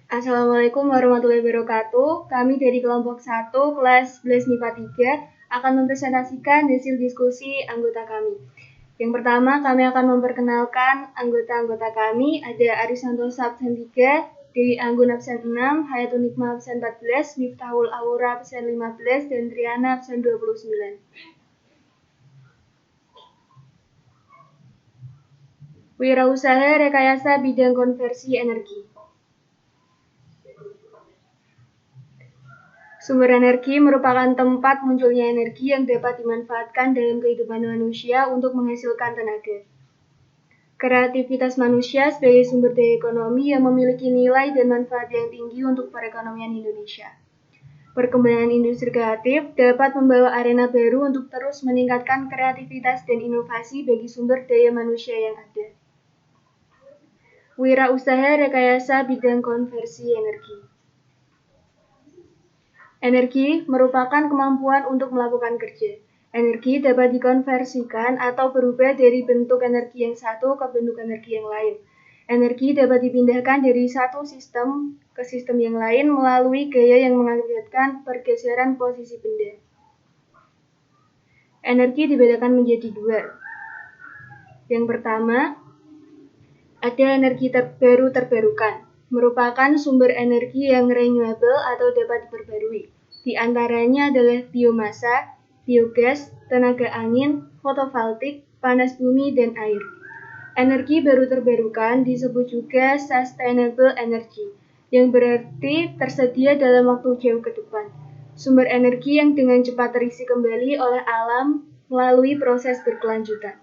Assalamualaikum warahmatullahi wabarakatuh. Kami dari kelompok 1 kelas 11 MIPA 3 akan mempresentasikan hasil diskusi anggota kami. Yang pertama, kami akan memperkenalkan anggota-anggota kami. Ada Arisantosa absen 3, Dewi Anggun absen 6, Hayatul Nikmah absen 14, Miftahul Aura absen 15, dan Triana absen 29. Wirausaha rekayasa bidang konversi energi. Sumber energi merupakan tempat munculnya energi yang dapat dimanfaatkan dalam kehidupan manusia untuk menghasilkan tenaga. Kreativitas manusia sebagai sumber daya ekonomi yang memiliki nilai dan manfaat yang tinggi untuk perekonomian Indonesia. Perkembangan industri kreatif dapat membawa arena baru untuk terus meningkatkan kreativitas dan inovasi bagi sumber daya manusia yang ada. Wirausaha rekayasa bidang konversi energi. Energi merupakan kemampuan untuk melakukan kerja. Energi dapat dikonversikan atau berubah dari bentuk energi yang satu ke bentuk energi yang lain. Energi dapat dipindahkan dari satu sistem ke sistem yang lain melalui gaya yang mengakibatkan pergeseran posisi benda. Energi dibedakan menjadi dua. Yang pertama, ada energi baru terbarukan, merupakan sumber energi yang renewable atau dapat diperbarui. Di antaranya adalah biomasa, biogas, tenaga angin, fotovoltaik, panas bumi, dan air. Energi baru terbarukan disebut juga sustainable energy, yang berarti tersedia dalam waktu jauh ke depan. Sumber energi yang dengan cepat terisi kembali oleh alam melalui proses berkelanjutan.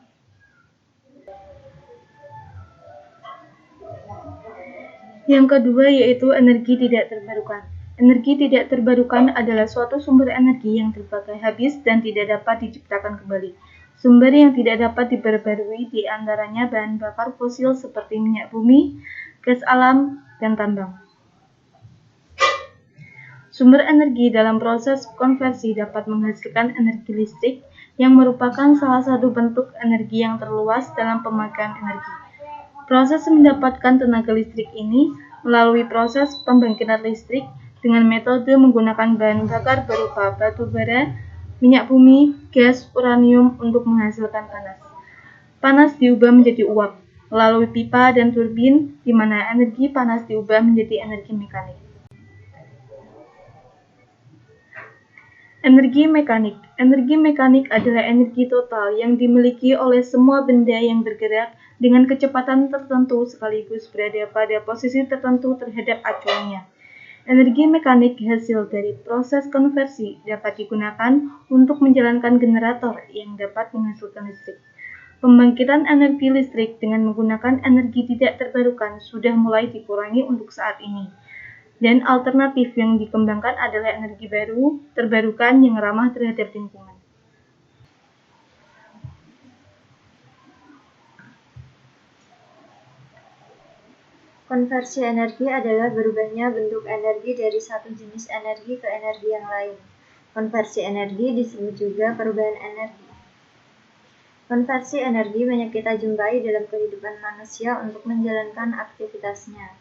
Yang kedua yaitu energi tidak terbarukan. Energi tidak terbarukan adalah suatu sumber energi yang terpakai habis dan tidak dapat diciptakan kembali. Sumber yang tidak dapat diperbarui di antaranya bahan bakar fosil seperti minyak bumi, gas alam, dan tambang. Sumber energi dalam proses konversi dapat menghasilkan energi listrik yang merupakan salah satu bentuk energi yang terluas dalam pemakaian energi. Proses mendapatkan tenaga listrik ini melalui proses pembangkitan listrik dengan metode menggunakan bahan bakar berupa batu bara, minyak bumi, gas, uranium untuk menghasilkan panas. Panas diubah menjadi uap melalui pipa dan turbin, di mana energi panas diubah menjadi energi mekanik. Energi mekanik. Energi mekanik adalah energi total yang dimiliki oleh semua benda yang bergerak dengan kecepatan tertentu sekaligus berada pada posisi tertentu terhadap acuannya. Energi mekanik hasil dari proses konversi dapat digunakan untuk menjalankan generator yang dapat menghasilkan listrik. Pembangkitan energi listrik dengan menggunakan energi tidak terbarukan sudah mulai dikurangi untuk saat ini. Dan alternatif yang dikembangkan adalah energi baru, terbarukan yang ramah terhadap lingkungan. Konversi energi adalah berubahnya bentuk energi dari satu jenis energi ke energi yang lain. Konversi energi disebut juga perubahan energi. Konversi energi banyak kita jumpai dalam kehidupan manusia untuk menjalankan aktivitasnya.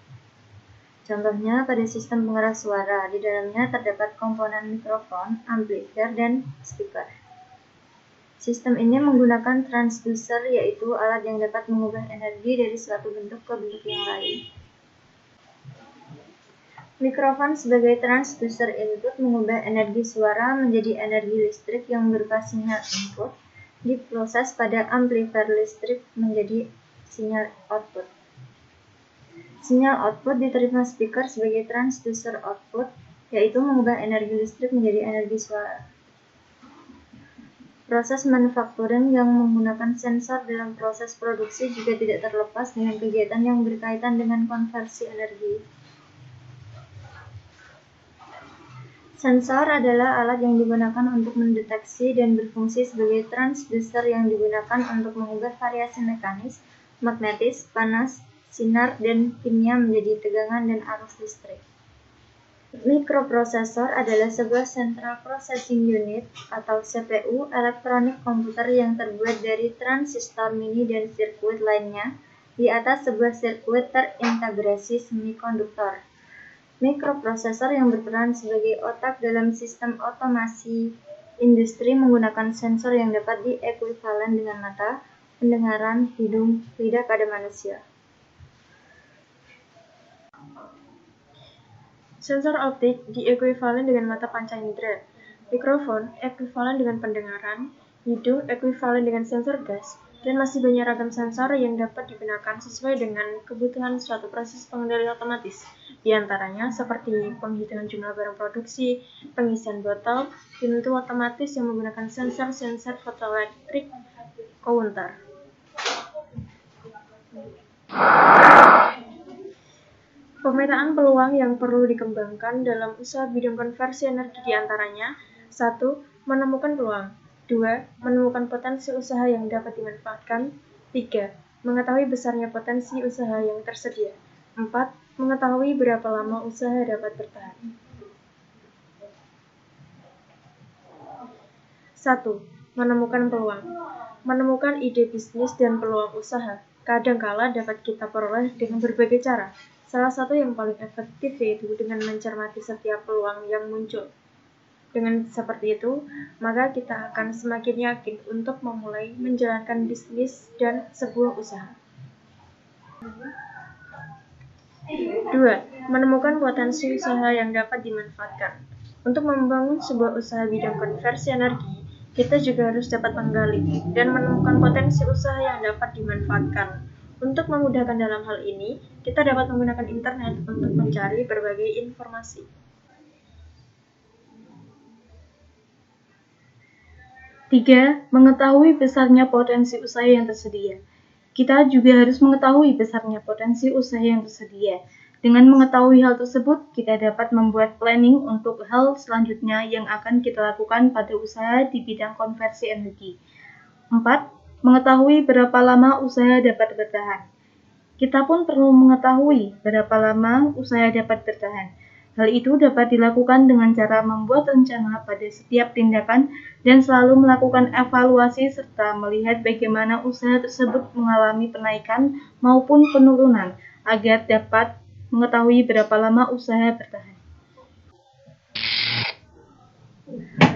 Contohnya pada sistem pengeras suara, di dalamnya terdapat komponen mikrofon, amplifier, dan speaker. Sistem ini menggunakan transducer, yaitu alat yang dapat mengubah energi dari suatu bentuk ke bentuk yang lain. Mikrofon sebagai transducer input mengubah energi suara menjadi energi listrik yang berupa sinyal input, diproses pada amplifier listrik menjadi sinyal output. Sinyal output diterima speaker sebagai transducer output, yaitu mengubah energi listrik menjadi energi suara. Proses manufacturing yang menggunakan sensor dalam proses produksi juga tidak terlepas dengan kegiatan yang berkaitan dengan konversi energi. Sensor adalah alat yang digunakan untuk mendeteksi dan berfungsi sebagai transducer yang digunakan untuk mengubah variasi mekanis, magnetis, panas, sinar, dan kimia menjadi tegangan dan arus listrik. Mikroprosesor adalah sebuah Central Processing Unit atau CPU elektronik komputer yang terbuat dari transistor mini dan sirkuit lainnya di atas sebuah sirkuit terintegrasi semikonduktor. Mikroprosesor yang berperan sebagai otak dalam sistem otomasi industri menggunakan sensor yang dapat diekuivalen dengan mata, pendengaran, hidung, lidah pada manusia. Sensor optik diekuivalen dengan mata panca indera, mikrofon ekuivalen dengan pendengaran, hidung ekuivalen dengan sensor gas, dan masih banyak ragam sensor yang dapat digunakan sesuai dengan kebutuhan suatu proses pengendalian otomatis, di antaranya seperti penghitungan jumlah barang produksi, pengisian botol, pintu otomatis yang menggunakan sensor fotoelektrik, counter. Pemetaan peluang yang perlu dikembangkan dalam usaha bidang konversi energi di antaranya 1. Menemukan peluang 2. Menemukan potensi usaha yang dapat dimanfaatkan 3. Mengetahui besarnya potensi usaha yang tersedia 4. Mengetahui berapa lama usaha dapat bertahan 1. Menemukan peluang menemukan ide bisnis dan peluang usaha kadangkala dapat kita peroleh dengan berbagai cara. Salah satu yang paling efektif yaitu dengan mencermati setiap peluang yang muncul. Dengan seperti itu, maka kita akan semakin yakin untuk memulai menjalankan bisnis dan sebuah usaha. 2. Menemukan potensi usaha yang dapat dimanfaatkan. Untuk membangun sebuah usaha bidang konversi energi, kita juga harus dapat menggali dan menemukan potensi usaha yang dapat dimanfaatkan. Untuk memudahkan dalam hal ini, kita dapat menggunakan internet untuk mencari berbagai informasi. 3. Mengetahui besarnya potensi usaha yang tersedia. Kita juga harus mengetahui besarnya potensi usaha yang tersedia. Dengan mengetahui hal tersebut, kita dapat membuat planning untuk hal selanjutnya yang akan kita lakukan pada usaha di bidang konversi energi. 4. Mengetahui berapa lama usaha dapat bertahan. Kita pun perlu mengetahui berapa lama usaha dapat bertahan. Hal itu dapat dilakukan dengan cara membuat rencana pada setiap tindakan dan selalu melakukan evaluasi serta melihat bagaimana usaha tersebut mengalami penaikan maupun penurunan agar dapat mengetahui berapa lama usaha bertahan.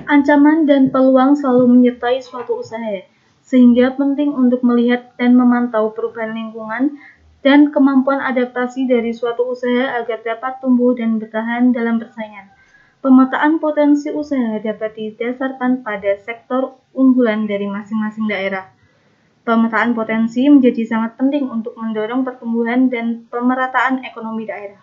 Ancaman dan peluang selalu menyertai suatu usaha, sehingga penting untuk melihat dan memantau perubahan lingkungan dan kemampuan adaptasi dari suatu usaha agar dapat tumbuh dan bertahan dalam persaingan. Pemetaan potensi usaha dapat didasarkan pada sektor unggulan dari masing-masing daerah. Pemetaan potensi menjadi sangat penting untuk mendorong pertumbuhan dan pemerataan ekonomi daerah.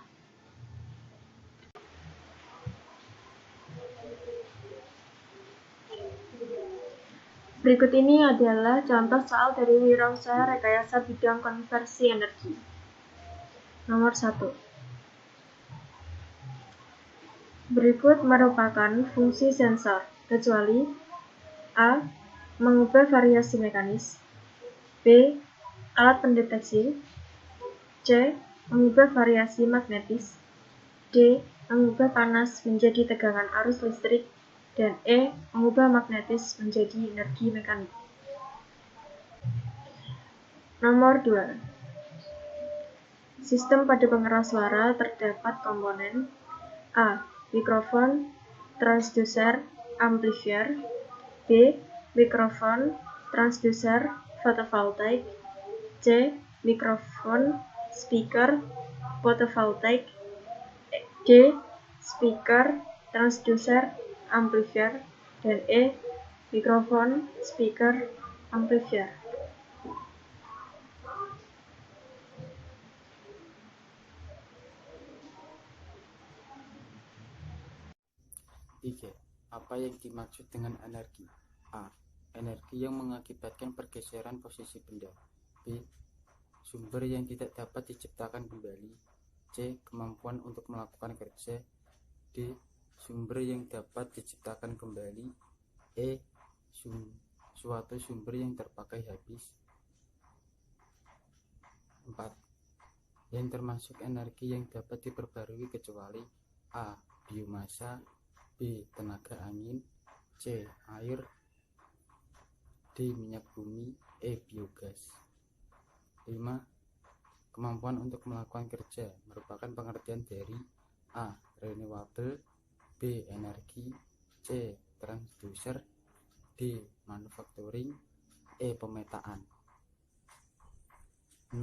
Berikut ini adalah contoh soal dari wirausaha rekayasa bidang konversi energi. Nomor 1. Berikut merupakan fungsi sensor, kecuali A. Mengubah variasi mekanis, B. Alat pendeteksi, C. Mengubah variasi magnetis, D. Mengubah panas menjadi tegangan arus listrik, dan E. Mengubah magnetis menjadi energi mekanik. Nomor 2. Sistem pada pengeras suara terdapat komponen A. Mikrofon, transducer, amplifier, B. Mikrofon, transducer, fotovoltaik, C. Mikrofon, speaker, fotovoltaik, D. Speaker, transducer, amplifier, dan E. Mikrofon, speaker, amplifier. 3. Apa yang dimaksud dengan energi? A. Energi yang mengakibatkan pergeseran posisi benda. B. Sumber yang tidak dapat diciptakan kembali. C. Kemampuan untuk melakukan kerja. D. Sumber yang dapat diciptakan kembali. E. Suatu sumber yang terpakai habis. 4. Yang termasuk energi yang dapat diperbarui kecuali A. Biomasa, B. Tenaga angin, C. Air, D. Minyak bumi, E. Biogas. 5. Kemampuan untuk melakukan kerja merupakan pengertian dari A. Renewable, B. Energi, C. Transducer, D. Manufacturing, E. Pemetaan. 6.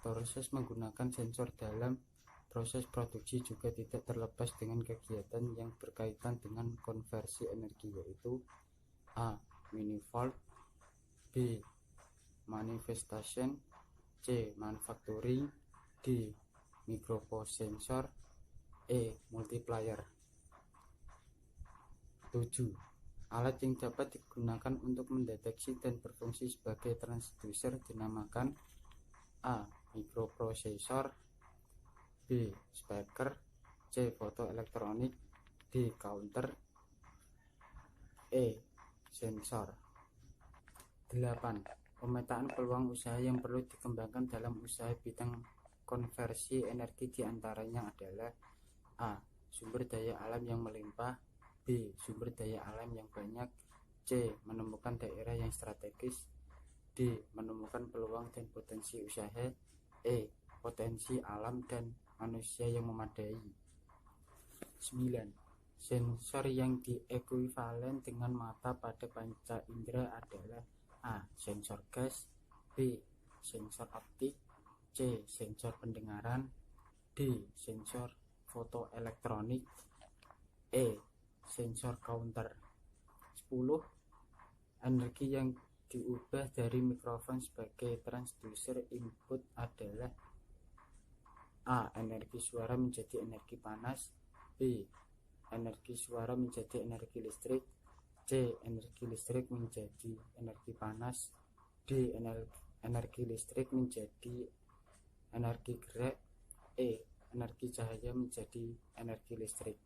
Proses menggunakan sensor dalam proses produksi juga tidak terlepas dengan kegiatan yang berkaitan dengan konversi energi, yaitu A. Manifold, B. Manifestation, C. Manufacturing, D. Microprocessor, E. Multiplier. 7. Alat yang dapat digunakan untuk mendeteksi dan berfungsi sebagai transducer dinamakan A. Microprocessor, B. Speaker, C. Fotoelektronik, D. Counter, E. Sensor. 8. Pemetaan peluang usaha yang perlu dikembangkan dalam usaha bidang konversi energi diantaranya adalah A. Sumber daya alam yang melimpah, B. Sumber daya alam yang banyak, C. Menemukan daerah yang strategis, D. Menemukan peluang dan potensi usaha, E. Potensi alam dan manusia yang memadai. 9. Sensor yang diekuivalen dengan mata pada panca indera adalah A. Sensor gas, B. Sensor optik, C. Sensor pendengaran, D. Sensor fotoelektronik, E. Sensor counter. 10. Energi yang diubah dari mikrofon sebagai transducer input adalah A. Energi suara menjadi energi panas, B. Energi suara menjadi energi listrik, C. Energi listrik menjadi energi panas, D. Energi listrik menjadi energi gerak, E. Energi cahaya menjadi energi listrik.